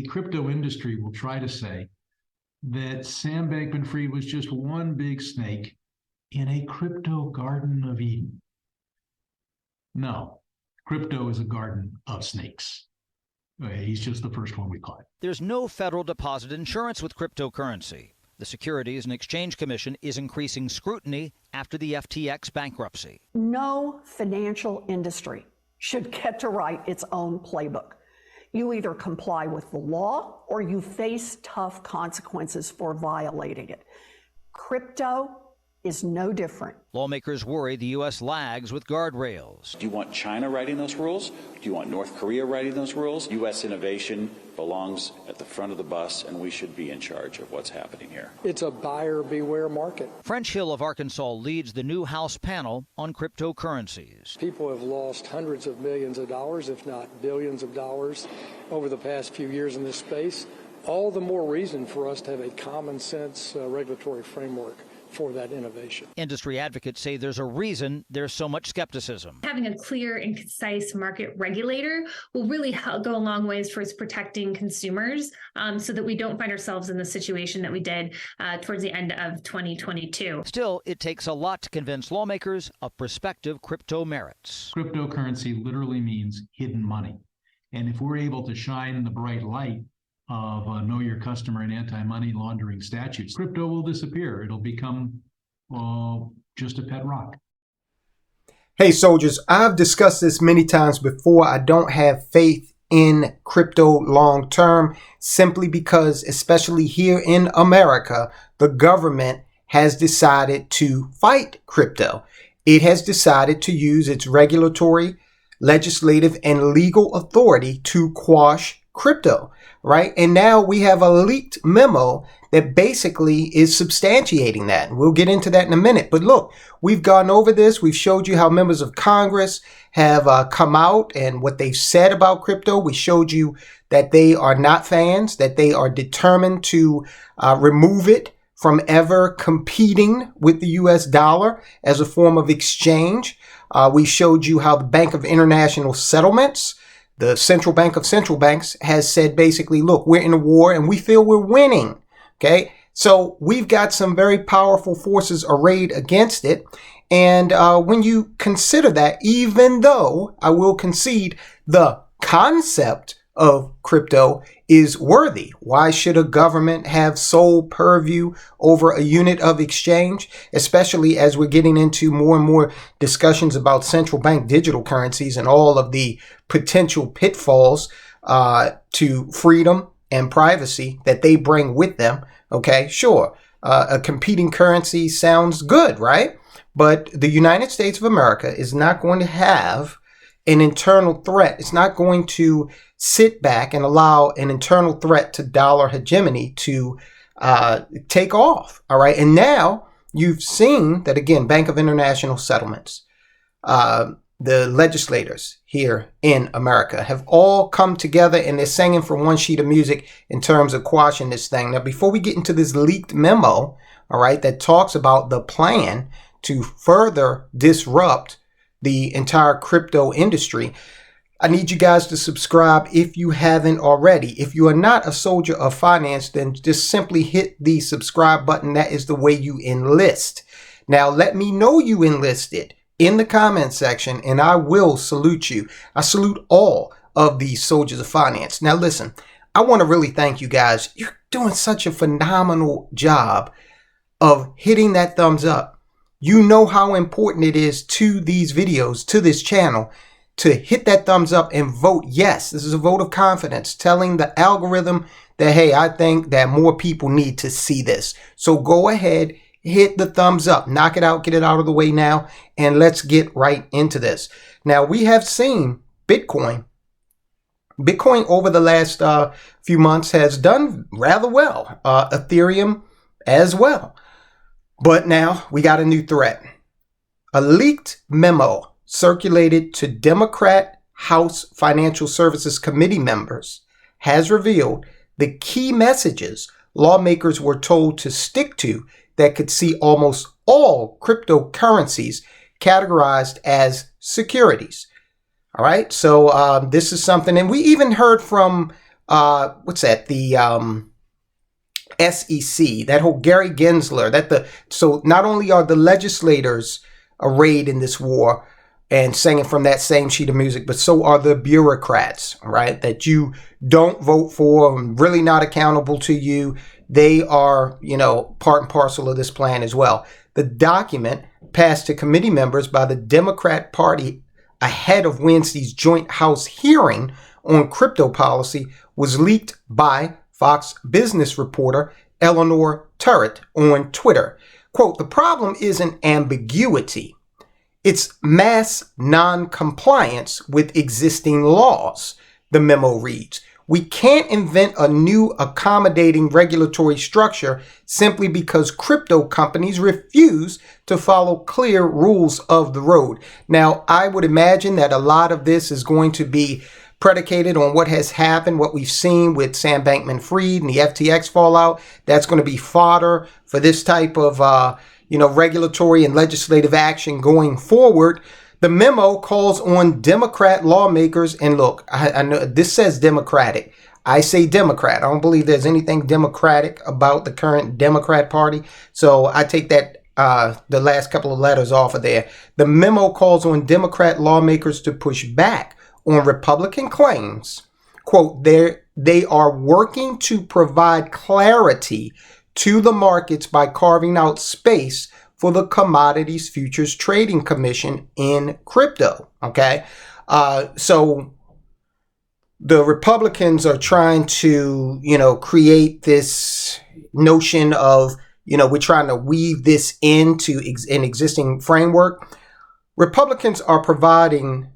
The crypto industry will try to say that Sam Bankman-Fried was just one big snake in a crypto garden of Eden. No, crypto is a garden of snakes. He's just the first one we caught. There's no federal deposit insurance with cryptocurrency. The Securities and Exchange Commission is increasing scrutiny after the FTX bankruptcy. No financial industry should get to write its own playbook. You either comply with the law or you face tough consequences for violating it. Crypto is no different. Lawmakers worry the U.S. lags with guardrails. Do you want China writing those rules? Do you want North Korea writing those rules? U.S. innovation belongs at the front of the bus, and we should be in charge of what's happening here. It's a buyer beware market. French Hill of Arkansas leads the new House panel on cryptocurrencies. People have lost hundreds of millions of dollars, if not billions of dollars, over the past few years in this space. All the more reason for us to have a common sense regulatory framework for that innovation. Industry advocates say there's a reason there's so much skepticism. Having a clear and concise market regulator will really go a long ways towards protecting consumers so that we don't find ourselves in the situation that we did towards the end of 2022. Still, it takes a lot to convince lawmakers of prospective crypto merits. Cryptocurrency literally means hidden money. And if we're able to shine the bright light of know your customer and anti-money laundering statutes, crypto will disappear. It'll become just a pet rock. Hey soldiers, I've discussed this many times before. I don't have faith in crypto long term simply because, especially here in America, the government has decided to fight crypto. It has decided to use its regulatory, legislative, and legal authority to quash crypto. Right? And now we have a leaked memo that basically is substantiating that. We'll get into that in a minute. But look, we've gone over this. We've showed you how members of Congress have come out and what they've said about crypto. We showed you that they are not fans, that they are determined to remove it from ever competing with the US dollar as a form of exchange. We showed you how the Bank of International Settlements, the central bank of central banks, has said basically, look, we're in a war and we feel we're winning. Okay, so we've got some very powerful forces arrayed against it. And when you consider that, even though I will concede the concept of crypto is worthy, why should a government have sole purview over a unit of exchange, especially as we're getting into more and more discussions about central bank digital currencies and all of the potential pitfalls to freedom and privacy that they bring with them. Okay, sure, a competing currency sounds good, right? But the United States of America is not going to have an internal threat. It's not going to sit back and allow an internal threat to dollar hegemony to take off. All right. And now you've seen that, again, Bank of International Settlements, the legislators here in America have all come together and they're singing from one sheet of music in terms of quashing this thing. Now, before we get into this leaked memo, all right, that talks about the plan to further disrupt the entire crypto industry, I need you guys to subscribe if you haven't already. If you are not a soldier of finance, then just simply hit the subscribe button. That is the way you enlist. Now, let me know you enlisted in the comment section, and I will salute you. I salute all of these soldiers of finance. Now, listen, I want to really thank you guys. You're doing such a phenomenal job of hitting that thumbs up. You know how important it is to these videos, to this channel, to hit that thumbs up and vote yes. This is a vote of confidence, telling the algorithm that, hey, I think that more people need to see this. So go ahead, hit the thumbs up, knock it out, get it out of the way now, and let's get right into this. Now, we have seen Bitcoin over the last few months has done rather well. Ethereum as well. But now we got a new threat. A leaked memo circulated to Democrat House Financial Services Committee members has revealed the key messages lawmakers were told to stick to that could see almost all cryptocurrencies categorized as securities. All right, so this is something, and we even heard from what's that? The SEC, that whole Gary Gensler, so not only are the legislators arrayed in this war and singing from that same sheet of music, but so are the bureaucrats, right? That you don't vote for, really not accountable to you. They are, part and parcel of this plan as well. The document passed to committee members by the Democrat Party ahead of Wednesday's joint House hearing on crypto policy was leaked by Fox Business reporter Eleanor Turret on Twitter. Quote, "The problem isn't ambiguity. It's mass non-compliance with existing laws," the memo reads. "We can't invent a new accommodating regulatory structure simply because crypto companies refuse to follow clear rules of the road." Now, I would imagine that a lot of this is going to be predicated on what has happened, what we've seen with Sam Bankman-Fried and the FTX fallout. That's going to be fodder for this type of, regulatory and legislative action going forward. The memo calls on Democrat lawmakers, and look, I know this says Democratic. I say Democrat. I don't believe there's anything democratic about the current Democrat Party. So I take that the last couple of letters off of there. The memo calls on Democrat lawmakers to push back on Republican claims. Quote, they are working to provide clarity to the markets by carving out space for the Commodities Futures Trading Commission in crypto. Okay. So the Republicans are trying to, create this notion of, we're trying to weave this into an existing framework. Republicans are proving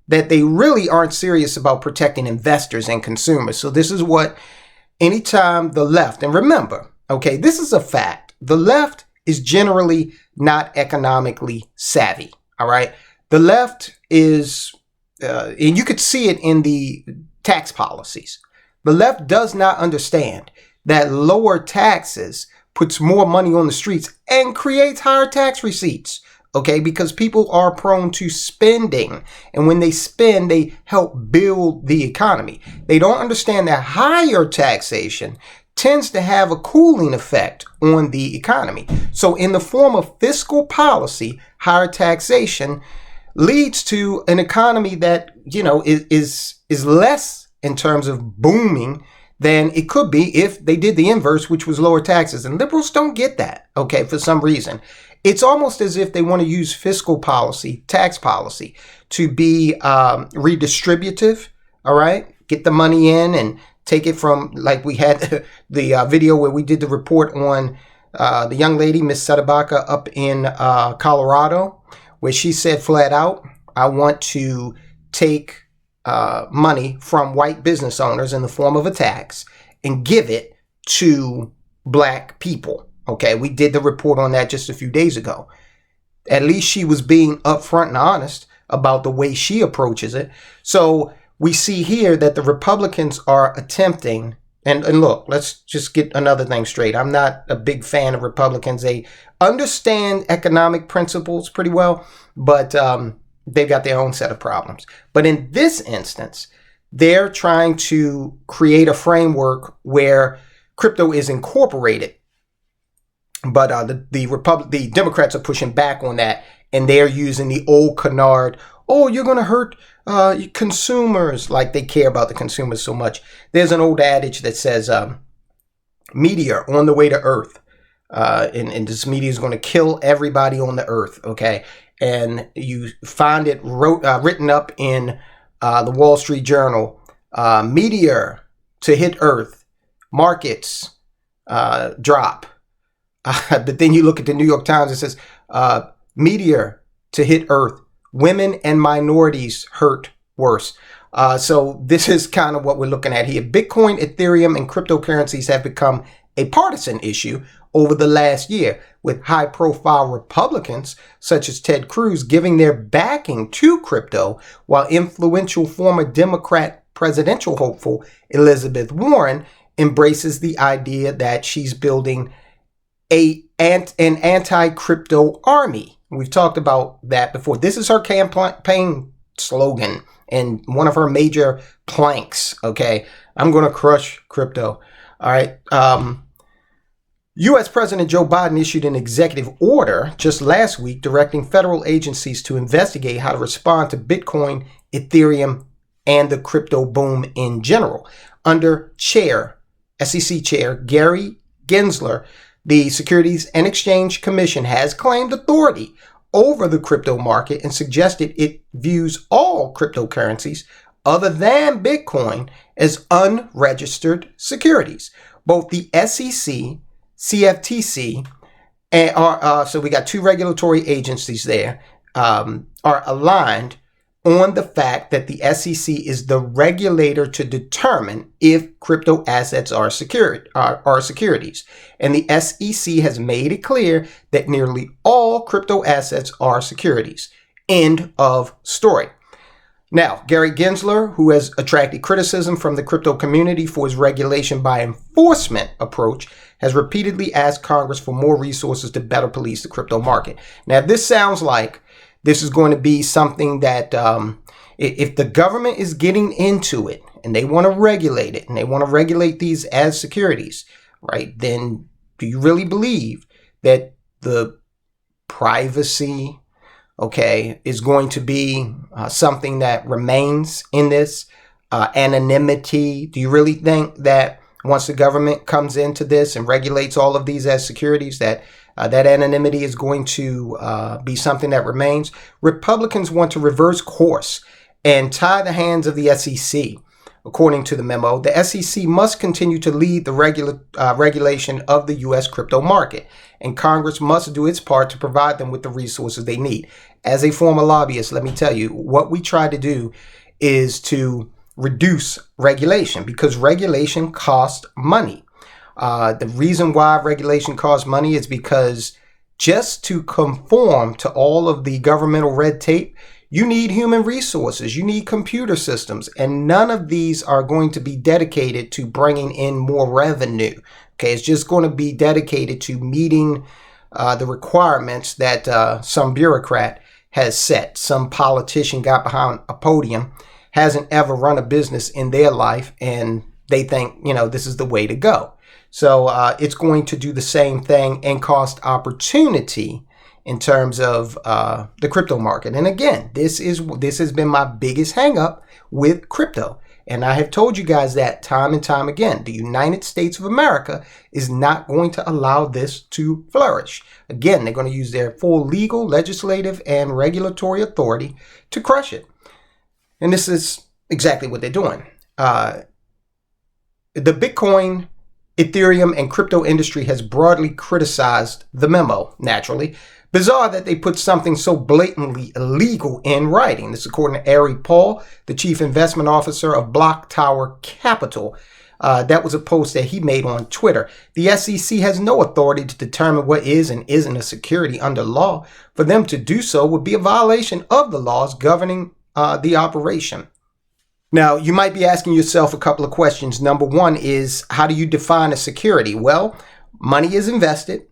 that they really aren't serious about protecting investors and consumers. So this is what anytime the left, and remember, okay, this is a fact. The left is generally not economically savvy. All right. The left is, and you could see it in the tax policies. The left does not understand that lower taxes puts more money on the streets and creates higher tax receipts. Okay, because people are prone to spending. And when they spend, they help build the economy. They don't understand that higher taxation tends to have a cooling effect on the economy. So in the form of fiscal policy, higher taxation leads to an economy that, is less in terms of booming than it could be if they did the inverse, which was lower taxes. And liberals don't get that, okay, for some reason. It's almost as if they want to use fiscal policy, tax policy, to be redistributive, all right? Get the money in and take it from, like we had the video where we did the report on the young lady, Miss Sadabaka, up in Colorado, where she said flat out, I want to take money from white business owners in the form of a tax and give it to black people. Okay, we did the report on that just a few days ago. At least she was being upfront and honest about the way she approaches it. So we see here that the Republicans are attempting, and look, let's just get another thing straight. I'm not a big fan of Republicans. They understand economic principles pretty well, but they've got their own set of problems. But in this instance, they're trying to create a framework where crypto is incorporated. But the Democrats are pushing back on that, and they're using the old canard. Oh, you're going to hurt consumers, like they care about the consumers so much. There's an old adage that says, meteor on the way to Earth. And this meteor is going to kill everybody on the Earth, okay? And you find it written up in the Wall Street Journal. Meteor to hit Earth. Markets drop. But then you look at the New York Times, it says, meteor to hit Earth. Women and minorities hurt worse. So this is kind of what we're looking at here. Bitcoin, Ethereum, and cryptocurrencies have become a partisan issue over the last year, with high-profile Republicans such as Ted Cruz giving their backing to crypto, while influential former Democrat presidential hopeful Elizabeth Warren embraces the idea that she's building an anti-crypto army. We've talked about that before. This is her campaign slogan and one of her major planks. Okay, I'm going to crush crypto. All right. U.S. President Joe Biden issued an executive order just last week directing federal agencies to investigate how to respond to Bitcoin, Ethereum, and the crypto boom in general. Under SEC Chair Gary Gensler, the Securities and Exchange Commission has claimed authority over the crypto market and suggested it views all cryptocurrencies other than Bitcoin as unregistered securities. Both the SEC, CFTC, and so we got two regulatory agencies there, are aligned on the fact that the SEC is the regulator to determine if crypto assets are securities. And the SEC has made it clear that nearly all crypto assets are securities. End of story. Now, Gary Gensler, who has attracted criticism from the crypto community for his regulation by enforcement approach, has repeatedly asked Congress for more resources to better police the crypto market. Now, this sounds like this is going to be something that if the government is getting into it and they want to regulate it and they want to regulate these as securities, right, then do you really believe that the privacy, okay, is going to be something that remains in this anonymity? Do you really think that once the government comes into this and regulates all of these as securities, that that anonymity is going to be something that remains? Republicans want to reverse course and tie the hands of the SEC. According to the memo, the SEC must continue to lead the regulation of the U.S. crypto market, and Congress must do its part to provide them with the resources they need. As a former lobbyist, let me tell you, what we try to do is to reduce regulation, because regulation costs money. The reason why regulation costs money is because just to conform to all of the governmental red tape, you need human resources, you need computer systems, and none of these are going to be dedicated to bringing in more revenue. Okay, it's just going to be dedicated to meeting the requirements that some bureaucrat has set. Some politician got behind a podium, hasn't ever run a business in their life, and they think, this is the way to go. So it's going to do the same thing and cost opportunity in terms of the crypto market. And again, this has been my biggest hang up with crypto. And I have told you guys that time and time again. The United States of America is not going to allow this to flourish. Again, they're going to use their full legal, legislative, and regulatory authority to crush it. And this is exactly what they're doing. The Bitcoin, Ethereum, and crypto industry has broadly criticized the memo, naturally. Bizarre that they put something so blatantly illegal in writing. This is according to Ari Paul, the chief investment officer of Block Tower Capital. That was a post that he made on Twitter. The SEC has no authority to determine what is and isn't a security under law. For them to do so would be a violation of the laws governing the operation. Now, you might be asking yourself a couple of questions. Number one is, how do you define a security? Well, money is invested.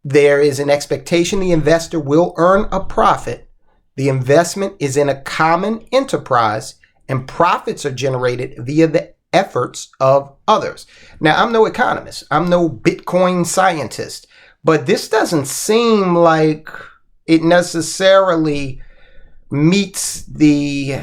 There is an expectation the investor will earn a profit. The investment is in a common enterprise, and profits are generated via the efforts of others. Now, I'm no economist. I'm no Bitcoin scientist, but this doesn't seem like it necessarily meets the,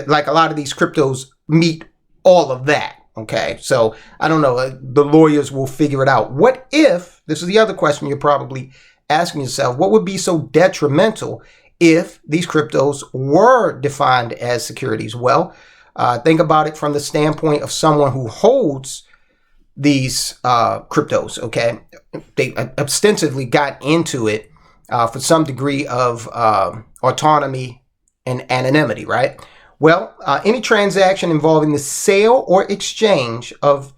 like a lot of these cryptos meet all of that. Okay, so I don't know. The lawyers will figure it out. What if, this is the other question you're probably asking yourself, what would be so detrimental if these cryptos were defined as securities? Well, think about it from the standpoint of someone who holds these cryptos, okay? They ostensibly got into it for some degree of autonomy and anonymity, right? Well, any transaction involving the sale or exchange of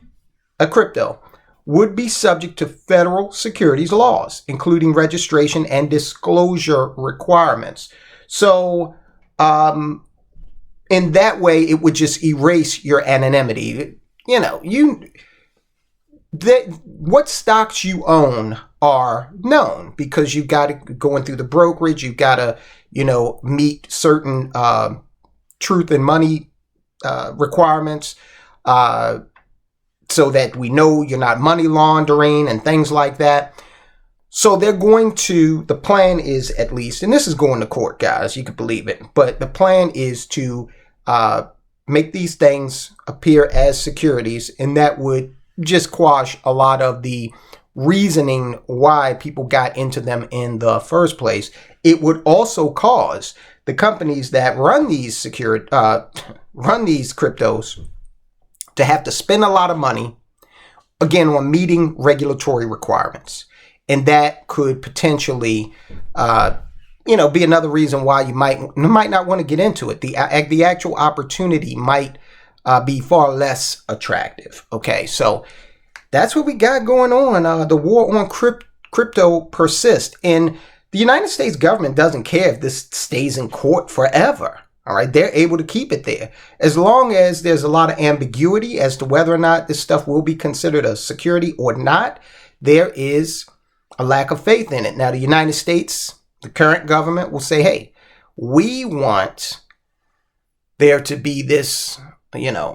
a crypto would be subject to federal securities laws, including registration and disclosure requirements. So, in that way, it would just erase your anonymity. what stocks you own are known because you've got to go in through the brokerage. You've got to, meet certain truth and money requirements so that we know you're not money laundering and things like that. So the plan is at least, and this is going to court, guys, you can believe it, but the plan is to make these things appear as securities, and that would just quash a lot of the reasoning why people got into them in the first place. It would also cause the companies that run these cryptos to have to spend a lot of money, again, on meeting regulatory requirements. And that could potentially, be another reason why you might not want to get into it. The actual opportunity might be far less attractive. Okay, so that's what we got going on. The war on crypto persists. And the United States government doesn't care if this stays in court forever. All right, they're able to keep it there. As long as there's a lot of ambiguity as to whether or not this stuff will be considered a security or not, there is a lack of faith in it. Now, the United States, the current government will say, hey, we want there to be this,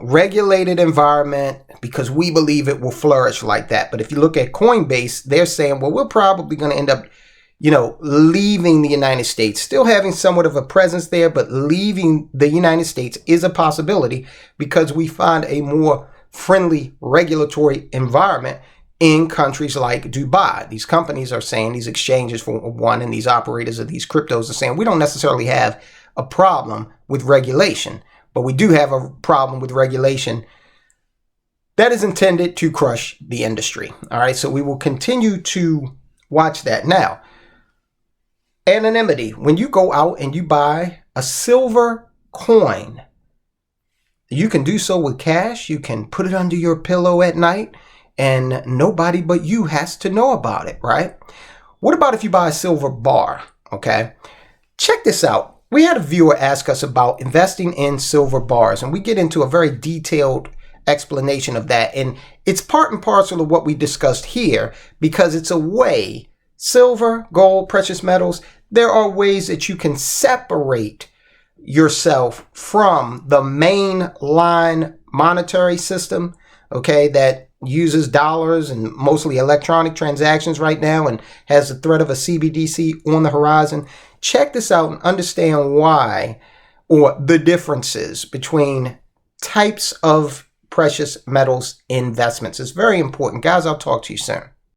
regulated environment because we believe it will flourish like that. But if you look at Coinbase, they're saying, well, we're probably going to end up, leaving the United States, still having somewhat of a presence there, but leaving the United States is a possibility because we find a more friendly regulatory environment in countries like Dubai. These companies are saying, these exchanges for one, and these operators of these cryptos are saying, we don't necessarily have a problem with regulation, but we do have a problem with regulation that is intended to crush the industry. All right, so we will continue to watch that. Now, anonymity. When you go out and you buy a silver coin, you can do so with cash. You can put it under your pillow at night, and nobody but you has to know about it, right? What about if you buy a silver bar? Okay, check this out. We had a viewer ask us about investing in silver bars, and we get into a very detailed explanation of that. And it's part and parcel of what we discussed here because it's a way, silver, gold, precious metals, there are ways that you can separate yourself from the mainline monetary system, okay, that uses dollars and mostly electronic transactions right now and has the threat of a CBDC on the horizon. Check this out and understand why, or the differences between types of precious metals investments. It's very important. Guys, I'll talk to you soon.